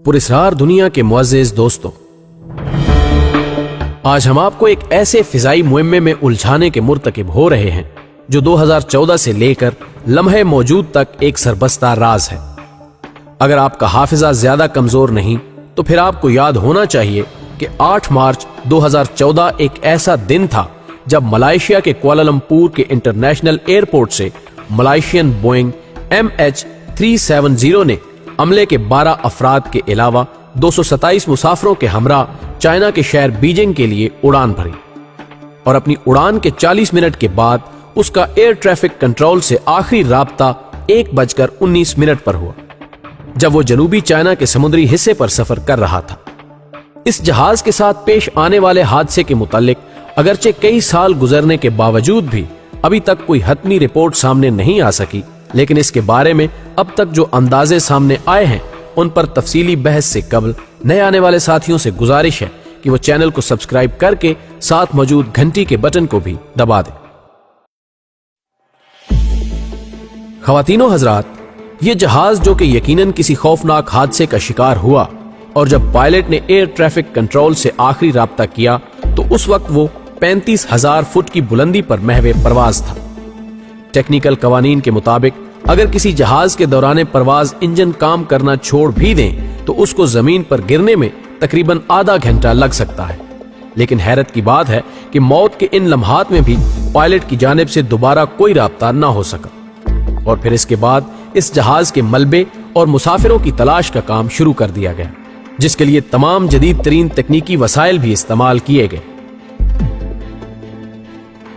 पुरस्कार दुनिया के मुअज़्ज़िज़ दोस्तों, आज हम आपको एक ऐसे फिजाई मुहिम्मे में उलझाने के मुर्तकिब हो रहे हैं जो 2014 से लेकर लम्हे मौजूद तक एक सरबस्ता राज है। अगर आपका हाफिजा ज्यादा कमजोर नहीं तो फिर आपको याद होना चाहिए कि 8 मार्च 2014 एक ऐसा दिन था जब मलेशिया के कुआलालंपुर के इंटरनेशनल एयरपोर्ट से मलेशियन बोइंग MH370 ने अमले के 12 अफराद के अलावा 227 मुसाफिरों के हमरा चाइना के शहर बीजिंग के लिए उड़ान भरी और अपनी उड़ान के 40 मिनट के बाद उसका एयर ट्रैफिक कंट्रोल से आखिरी राब्ता 1:19 पर हुआ, जब वो जनूबी चाइना के समुद्री हिस्से पर सफर कर रहा था। इस जहाज के साथ पेश आने वाले हादसे के मुतालिक अगरचे कई साल गुजरने के बावजूद भी अभी तक कोई हतमी रिपोर्ट सामने नहीं आ सकी, लेकिन इसके बारे में अब तक जो अंदाजे सामने आए हैं उन पर तफसीली बहस से कबल नए आने वाले साथियों से गुजारिश है कि वो चैनल को सब्सक्राइब करके साथ मौजूद घंटी के बटन को भी दबा दें। ख़वातीनो हजरात, ये जहाज जो कि यकीनन किसी खौफनाक हादसे का शिकार हुआ और जब पायलट ने एयर ट्रैफिक कंट्रोल से आखिरी राब्ता किया तो उस वक्त वो 35,000 फुट की बुलंदी पर महवे परवाज था। टेक्निकल कवानीन के मुताबिक अगर किसी जहाज के दौरान परवाज इंजन काम करना छोड़ भी दें तो उसको जमीन पर गिरने में तकरीबन आधा घंटा लग सकता है, लेकिन हैरत की बात है कि मौत के इन लम्हात में भी पायलट की जानिब से दोबारा कोई राब्ता ना हो सका और फिर इसके बाद इस जहाज के मलबे और मुसाफिरों की तलाश का काम शुरू कर दिया गया, जिसके लिए तमाम जदीद तरीन तकनीकी वसाइल भी इस्तेमाल किए गए,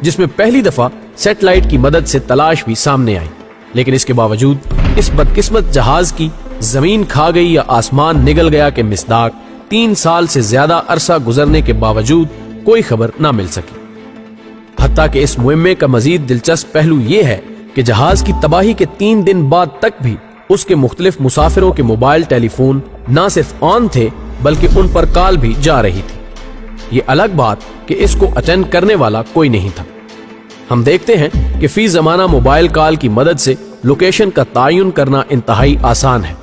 जिसमें पहली दफा सैटेलाइट की मदद से तलाश भी सामने आई। लेकिन इसके बावजूद इस बदकिस्मत जहाज की जमीन खा गई या आसमान निगल गया के मिसदाक 3 साल से ज्यादा अरसा गुजरने के बावजूद कोई खबर ना मिल सकी। हत्ता कि इस मुहिम्मे का मजीद दिलचस्प पहलू यह है कि जहाज की तबाही के 3 दिन बाद तक भी उसके मुख्तलिफ मुसाफिरों के मोबाइल टेलीफोन न सिर्फ ऑन थे बल्कि उन पर कॉल भी जा रही थी। ये अलग बात कि इसको अटेंड करने वाला कोई नहीं था। हम देखते हैं कि फी जमाना मोबाइल कॉल की मदद से लोकेशन का तायुन करना इंतहाई आसान है,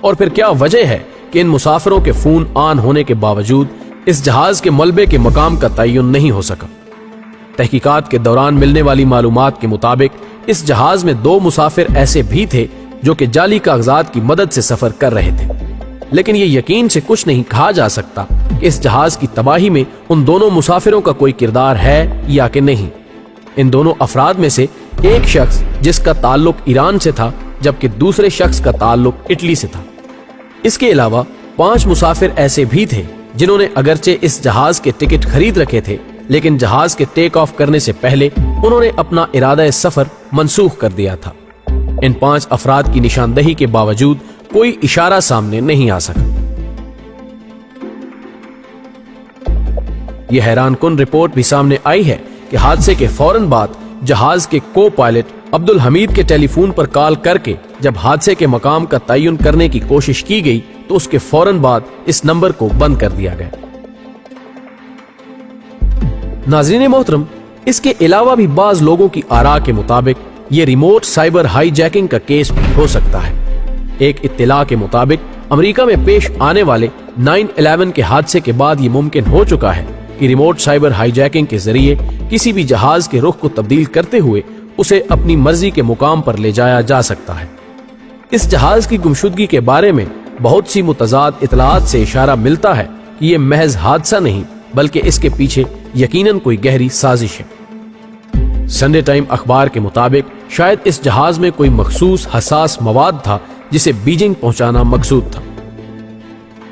और फिर क्या वजह है कि इन मुसाफिरों के फोन ऑन होने के बावजूद इस जहाज के मलबे के मकाम का तयन नहीं हो सका। तहकीकात के दौरान मिलने वाली मालूमात के मुताबिक इस जहाज में 2 मुसाफिर ऐसे भी थे जो कि जाली कागजात की मदद से सफर कर रहे थे, लेकिन ये यकीन से कुछ नहीं कहा जा सकता कि इस जहाज की तबाही में उन दोनों मुसाफिरों का कोई किरदार है या कि नहीं। इन दोनों अफराद में से एक शख्स जिसका ताल्लुक ईरान से था जबकि दूसरे शख्स का ताल्लुक इटली से था। इसके अलावा 5 मुसाफिर ऐसे भी थे जिन्होंने अगरचे इस जहाज के टिकट खरीद रखे थे, लेकिन जहाज के टेक ऑफ करने से पहले उन्होंने अपना इरादा सफर मनसूख कर दिया था। इन 5 अफराद की निशानदही के बावजूद कोई इशारा सामने नहीं आ सका। यह हैरान कुन रिपोर्ट भी सामने आई है कि हादसे के फौरन बाद जहाज के को पायलट अब्दुल हमीद के टेलीफोन पर कॉल करके जब हादसे के मकाम का तयन करने की कोशिश की गई तो उसके फौरन बाद इस नंबर को बंद कर दिया गया। नाज़रीन मोहतरम, इसके अलावा भी बाज लोगों की आरा के मुताबिक ये रिमोट साइबर हाईजैकिंग का केस भी हो सकता है। एक इत्तिला के मुताबिक अमेरिका में पेश आने वाले 9/11 के हादसे के बाद ये मुमकिन हो चुका है कि रिमोट साइबर हाईजैकिंग के जरिए किसी भी जहाज के रुख को तब्दील करते हुए उसे अपनी मर्जी के मुकाम पर ले जाया जा सकता है। इस जहाज की गुमशुदगी के बारे में बहुत सी मुतजाद इतलात से इशारा मिलता है कि यह महज हादसा नहीं बल्कि इसके पीछे यकीनन कोई गहरी साजिश है। संडे टाइम अखबार के मुताबिक शायद इस जहाज में कोई मखसूस हसास मवाद था जिसे बीजिंग पहुंचाना मकसूद था।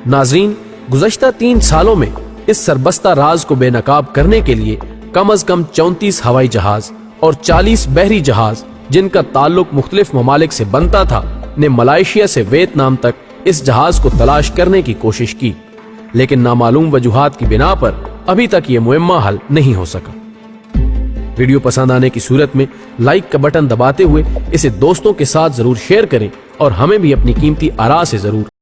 नाजरीन, गुज़श्ता 3 सालों में इस सरबस्ता राज को बेनकाब करने के लिए कम अज कम 34 हवाई जहाज और 40 बहरी जहाज जिनका ताल्लुक मुख्तलिफ ममालिक से बनता था ने मलेशिया से वियतनाम तक इस जहाज को तलाश करने की कोशिश की, लेकिन नामालूम वजूहात की बिना पर अभी तक ये मुअम्मा हल नहीं हो सका। वीडियो पसंद आने की सूरत में लाइक का बटन दबाते हुए इसे दोस्तों के साथ जरूर शेयर करें और हमें भी अपनी कीमती आरा से जरूर